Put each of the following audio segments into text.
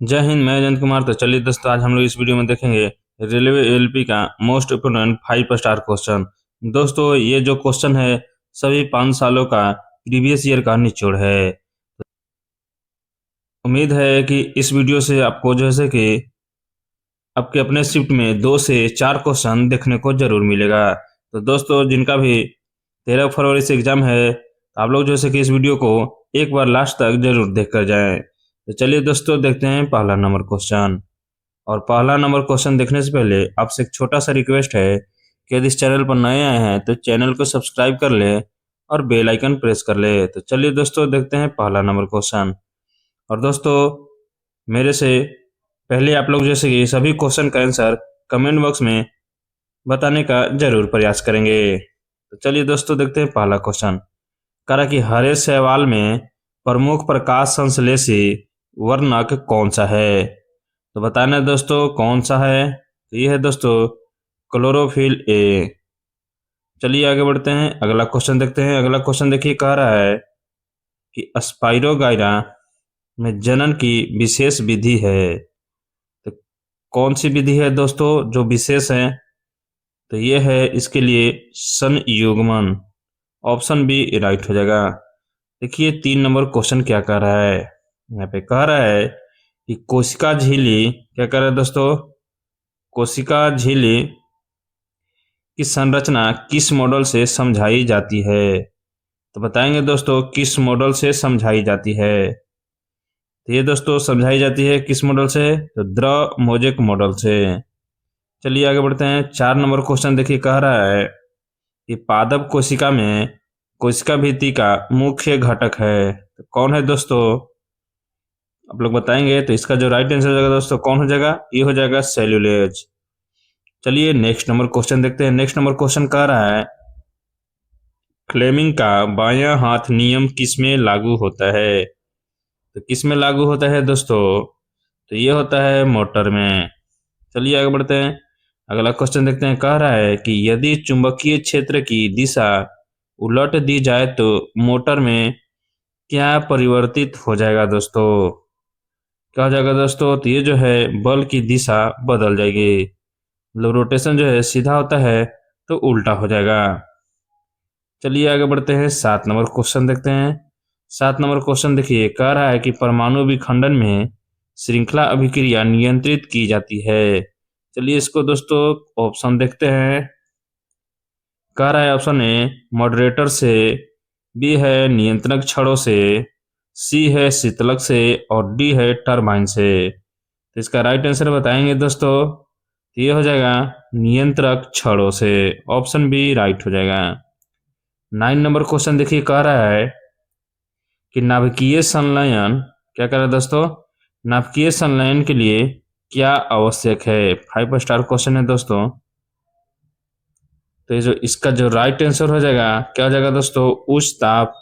जय हिंद। मैं जयंत कुमार। तो चलिए दोस्तों, आज हम लोग इस वीडियो में देखेंगे रेलवे एलपी का मोस्ट इम्पोर्टेंट 5 स्टार क्वेश्चन। दोस्तों, ये जो क्वेश्चन है सभी 5 सालों का प्रीवियस ईयर का निचोड़ है। उम्मीद है कि इस वीडियो से आपको जैसे कि आपके अपने शिफ्ट में 2 से 4 क्वेश्चन देखने को जरूर मिलेगा। तो दोस्तों, जिनका भी 13 फरवरी से एग्जाम है, आप लोग जैसे कि इस वीडियो को एक बार लास्ट तक जरूर देख कर जाएं। तो चलिए दोस्तों, देखते हैं पहला नंबर क्वेश्चन। और पहला नंबर क्वेश्चन देखने से पहले आपसे एक छोटा सा रिक्वेस्ट है कि यदि इस चैनल पर नए आए हैं तो चैनल को सब्सक्राइब कर ले और बेल आइकन प्रेस कर ले। तो चलिए दोस्तों, देखते हैं पहला नंबर क्वेश्चन। और दोस्तों, मेरे से पहले आप लोग जैसे कि सभी क्वेश्चन का आंसर कमेंट बॉक्स में बताने का जरूर प्रयास करेंगे। तो चलिए दोस्तों, देखते हैं पहला क्वेश्चन। कह रहा कि हरे शैवाल में प्रमुख प्रकाश संश्लेषी वर्णक कौन सा है। तो बताना है दोस्तों कौन सा है। तो ये है दोस्तों क्लोरोफिल ए। चलिए आगे बढ़ते हैं, अगला क्वेश्चन देखते हैं। अगला क्वेश्चन देखिए, कह रहा है कि स्पाइरोगाइरा में जनन की विशेष विधि है। तो कौन सी विधि है दोस्तों जो विशेष है। तो ये है इसके लिए संयुग्मन। ऑप्शन बी राइट हो जाएगा। देखिए 3 नंबर क्वेश्चन क्या कह रहा है। यहाँ पे कह रहा है कि कोशिका झिल्ली, क्या कह रहा है दोस्तों, कोशिका झिल्ली की संरचना किस मॉडल से समझाई जाती है। तो बताएंगे दोस्तों किस मॉडल से समझाई जाती है। तो ये दोस्तों समझाई जाती है किस मॉडल से, तो द्रव मोजेक मॉडल से। चलिए आगे बढ़ते हैं। 4 नंबर क्वेश्चन देखिए, कह रहा है कि पादप कोशिका में कोशिका भित्ति का मुख्य घटक है। तो कौन है दोस्तों, आप लोग बताएंगे। तो इसका जो राइट आंसर हो जाएगा दोस्तों, कौन हो जाएगा, ये हो जाएगा सेल्यूलोज। चलिए नेक्स्ट नंबर क्वेश्चन देखते हैं। नेक्स्ट नंबर क्वेश्चन कह रहा है फ्लेमिंग का बायां हाथ नियम किसमें लागू होता है। तो किसमें लागू होता है दोस्तों, तो ये होता है मोटर में। चलिए आगे बढ़ते हैं, अगला क्वेश्चन देखते हैं। कह रहा है कि यदि चुंबकीय क्षेत्र की दिशा उलट दी जाए तो मोटर में क्या परिवर्तित हो जाएगा दोस्तों। क्या हो जाएगा दोस्तों, तो ये जो है बल की दिशा बदल जाएगी। मतलब रोटेशन जो है सीधा होता है तो उल्टा हो जाएगा। चलिए आगे बढ़ते हैं, 7 नंबर क्वेश्चन देखते हैं। 7 नंबर क्वेश्चन देखिए, कह रहा है कि परमाणु विखंडन में श्रृंखला अभिक्रिया नियंत्रित की जाती है। चलिए इसको दोस्तों ऑप्शन देखते हैं। कह रहा है ऑप्शन ए मॉडरेटर से, बी है नियंत्रक छड़ों से, सी है शीतलक से और डी है टरबाइन से। तो इसका राइट आंसर बताएंगे दोस्तों, तो ये हो जाएगा नियंत्रक छड़ों से। ऑप्शन बी राइट हो जाएगा। 9 नंबर क्वेश्चन देखिए, कह रहा है कि नाभिकीय संलयन, क्या कह रहा है दोस्तों, नाभिकीय संलयन के लिए क्या आवश्यक है। 5 स्टार क्वेश्चन है दोस्तों। तो ये जो इसका जो राइट आंसर हो जाएगा, क्या हो जाएगा दोस्तों, उच्च ताप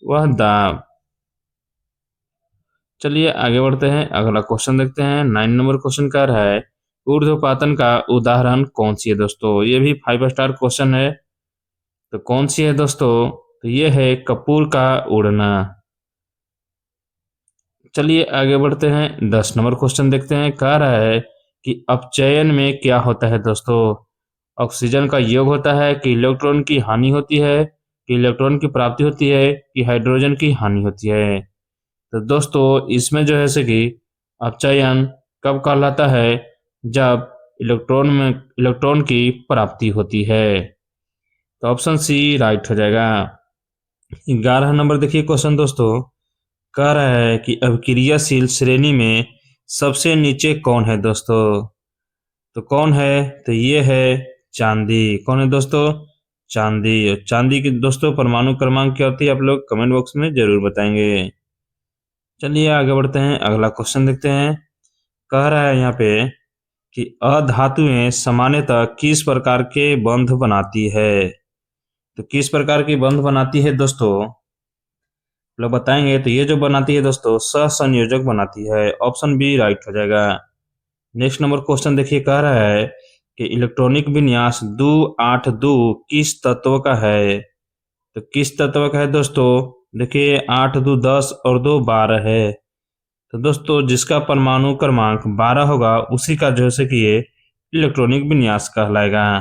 वह दाब। चलिए आगे बढ़ते हैं, अगला क्वेश्चन देखते हैं। 9 नंबर क्वेश्चन कह रहा है ऊर्ध्वपातन का उदाहरण कौन सी है दोस्तों। ये भी 5 स्टार क्वेश्चन है। तो कौन सी है दोस्तों, तो ये है कपूर का उड़ना। चलिए आगे बढ़ते हैं, 10 नंबर क्वेश्चन देखते हैं। कह रहा है कि अपचयन में क्या होता है दोस्तों। ऑक्सीजन का योग होता है कि इलेक्ट्रॉन की हानि होती है, कि इलेक्ट्रॉन की प्राप्ति होती है, कि हाइड्रोजन की हानि होती है। तो दोस्तों इसमें जो है से कि अपचयन कब कहलाता है, जब इलेक्ट्रॉन की प्राप्ति होती है। तो ऑप्शन सी राइट हो जाएगा। 11 नंबर देखिए क्वेश्चन दोस्तों, कह रहा है कि अभिक्रियाशील श्रेणी में सबसे नीचे कौन है दोस्तों। तो कौन है, तो ये है चांदी। कौन है दोस्तों, चांदी। चांदी की दोस्तों परमाणु क्रमांक क्या होती है, आप लोग कमेंट बॉक्स में जरूर बताएंगे। चलिए आगे बढ़ते हैं, अगला क्वेश्चन देखते हैं। कह रहा है यहाँ पे कि अधातुएं सामान्यतः किस प्रकार के बंध बनाती है। तो किस प्रकार की बंध बनाती है दोस्तों, लोग बताएंगे। तो ये जो बनाती है दोस्तों सहसंयोजक बनाती है। ऑप्शन बी राइट हो जाएगा। नेक्स्ट नंबर क्वेश्चन देखिए, कह रहा है कि इलेक्ट्रॉनिक विन्यास 282 किस तत्व का है। तो किस तत्व का है दोस्तों, देखिए 8 2 10 और 2 12 है। तो दोस्तों जिसका परमाणु क्रमांक 12 होगा उसी का जैसे कि ये इलेक्ट्रॉनिक विन्यास कहलाएगा।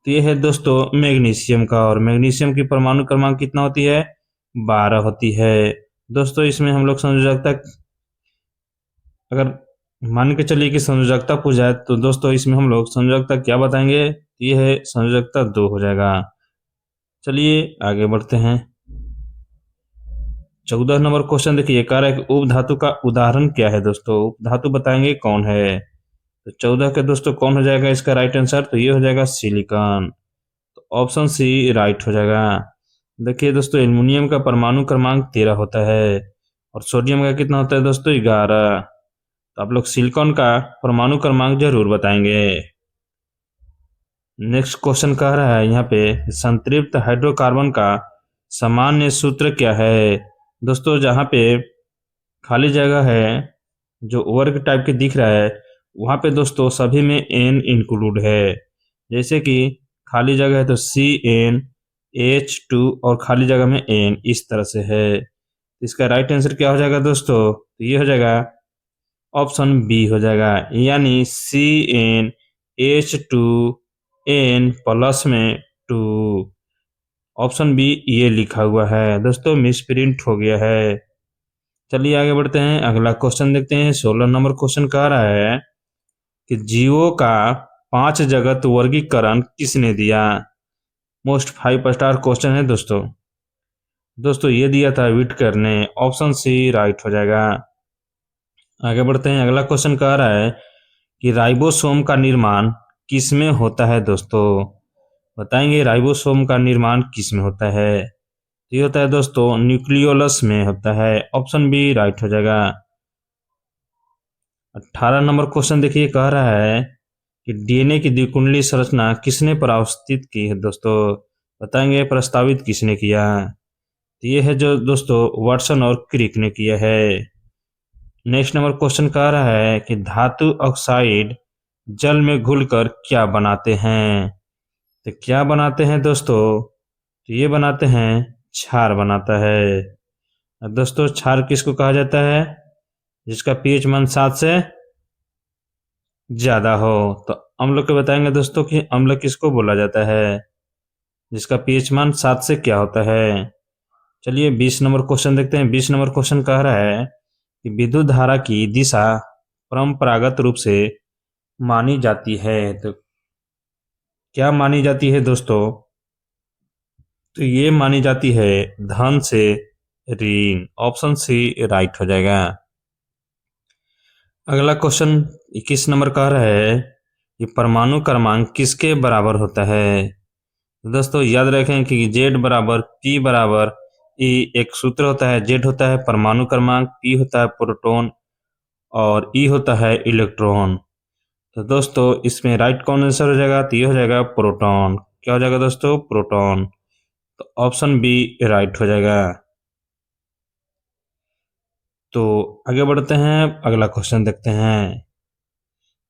तो ये है दोस्तों मैग्नीशियम का, और मैग्नीशियम की परमाणु क्रमांक कितना होती है? 12 होती है। दोस्तों इसमें हम लोग संयोजकता, अगर मान के चलिए कि संयोजकता पूछ जाए तो दोस्तों इसमें हम लोग संयोजकता क्या बताएंगे? ये है संयोजकता 2 हो जाएगा। चलिए आगे बढ़ते हैं। 14 नंबर क्वेश्चन देखिए, कारक उपधातु का उदाहरण क्या है? दोस्तों उपधातु बताएंगे कौन है। तो 14 के दोस्तों कौन हो जाएगा इसका राइट आंसर? तो ये हो जाएगा सिलिकॉन। तो ऑप्शन सी राइट हो जाएगा। देखिए दोस्तों एल्युमिनियम का परमाणु क्रमांक 13 होता है और सोडियम का कितना होता है दोस्तों? 11। तो आप लोग सिलिकॉन का परमाणु क्रमांक जरूर बताएंगे। नेक्स्ट क्वेश्चन कह रहा है यहाँ पे, संतृप्त हाइड्रोकार्बन का सामान्य सूत्र क्या है? दोस्तों जहाँ पे खाली जगह है, जो वर्ग टाइप के दिख रहा है, वहाँ पे दोस्तों सभी में एन इंक्लूड है। जैसे कि खाली जगह है तो CnH2 और खाली जगह में एन, इस तरह से है। इसका राइट आंसर क्या हो जाएगा दोस्तों? तो ये हो जाएगा ऑप्शन बी हो जाएगा, यानी CnH2n प्लस में 2। ऑप्शन बी ये लिखा हुआ है दोस्तों, मिसप्रिंट हो गया है। चलिए आगे बढ़ते हैं, अगला क्वेश्चन देखते हैं। 16 नंबर क्वेश्चन कह रहा है कि जीवों का 5 जगत वर्गीकरण किसने दिया? मोस्ट 5 स्टार क्वेश्चन है दोस्तों ये दिया था विटकर ने। ऑप्शन सी राइट हो जाएगा। आगे बढ़ते हैं, अगला क्वेश्चन कह रहा है कि राइबोसोम का निर्माण किसमें होता है? दोस्तों बताएंगे राइबोसोम का निर्माण किसमें होता है? ये होता है दोस्तों न्यूक्लियोलस में होता है। ऑप्शन बी राइट हो जाएगा। 18 नंबर क्वेश्चन देखिए, कह रहा है कि डीएनए की द्विकुंडली संरचना किसने प्रस्तावित की है? दोस्तों बताएंगे प्रस्तावित किसने किया? ये है जो दोस्तों वाटसन और क्रिक ने किया है। नेक्स्ट नंबर क्वेश्चन कह रहा है कि धातु ऑक्साइड जल में घुलकर क्या बनाते हैं? तो क्या बनाते हैं दोस्तों? तो ये बनाते हैं क्षार बनाता है। दोस्तों क्षार किसको कहा जाता है? जिसका पीएच मान 7 से ज्यादा हो। तो अम्ल के बताएंगे दोस्तों कि अम्ल किसको बोला जाता है? जिसका पीएच मान 7 से क्या होता है? चलिए 20 नंबर क्वेश्चन देखते हैं। 20 नंबर क्वेश्चन कह रहा है कि विद्युत धारा की दिशा परंपरागत रूप से मानी जाती है। तो क्या मानी जाती है दोस्तों? तो ये मानी जाती है धन से ऋण। ऑप्शन सी राइट हो जाएगा। अगला क्वेश्चन 21 नंबर कह रहा है कि परमाणु क्रमांक किसके बराबर होता है? दोस्तों याद रखें कि Z बराबर P बराबर E एक सूत्र होता है। Z होता है परमाणु क्रमांक, P होता है प्रोटॉन और E होता है इलेक्ट्रॉन। तो दोस्तों इसमें राइट कौन आंसर हो जाएगा? तो ये हो जाएगा प्रोटॉन। क्या हो जाएगा दोस्तों? प्रोटॉन। तो ऑप्शन बी राइट हो जाएगा। तो आगे बढ़ते हैं, अगला क्वेश्चन देखते हैं।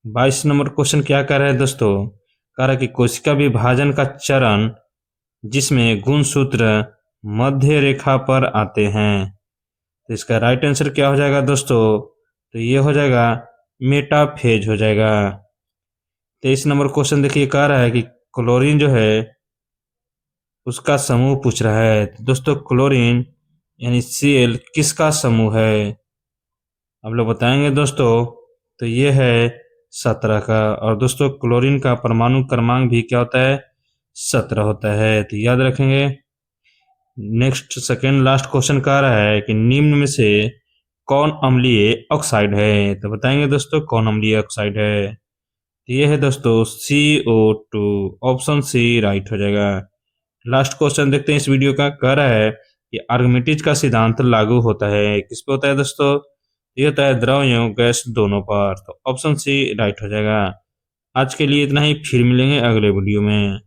22 नंबर क्वेश्चन क्या कह रहा है दोस्तों? कह रहा है कि कोशिका विभाजन का चरण जिसमें गुणसूत्र मध्य रेखा पर आते हैं। तो इसका राइट आंसर क्या हो जाएगा दोस्तों? तो ये हो जाएगा मेटाफेज हो जाएगा। 23 नंबर क्वेश्चन देखिए, कह रहा है कि क्लोरीन जो है उसका समूह पूछ रहा है। तो दोस्तों क्लोरीन यानी Cl किसका समूह है? आप लोग बताएंगे दोस्तों। तो ये है 17 का, और दोस्तों क्लोरीन का परमाणु क्रमांक भी क्या होता है? 17 होता है। तो याद रखेंगे। नेक्स्ट सेकेंड लास्ट क्वेश्चन कह रहा है कि निम्न में से कौन अम्लीय ऑक्साइड है? तो बताएंगे दोस्तों कौन अम्लीय ऑक्साइड है? तो ये है दोस्तों CO2। ऑप्शन सी राइट हो जाएगा। लास्ट क्वेश्चन देखते हैं इस वीडियो का। कह रहा है कि आर्गमिटिज का सिद्धांत लागू होता है किस पे होता है दोस्तों? ये होता है द्रव एवं गैस दोनों पर। तो ऑप्शन सी राइट हो जाएगा। आज के लिए इतना ही, फिर मिलेंगे अगले वीडियो में।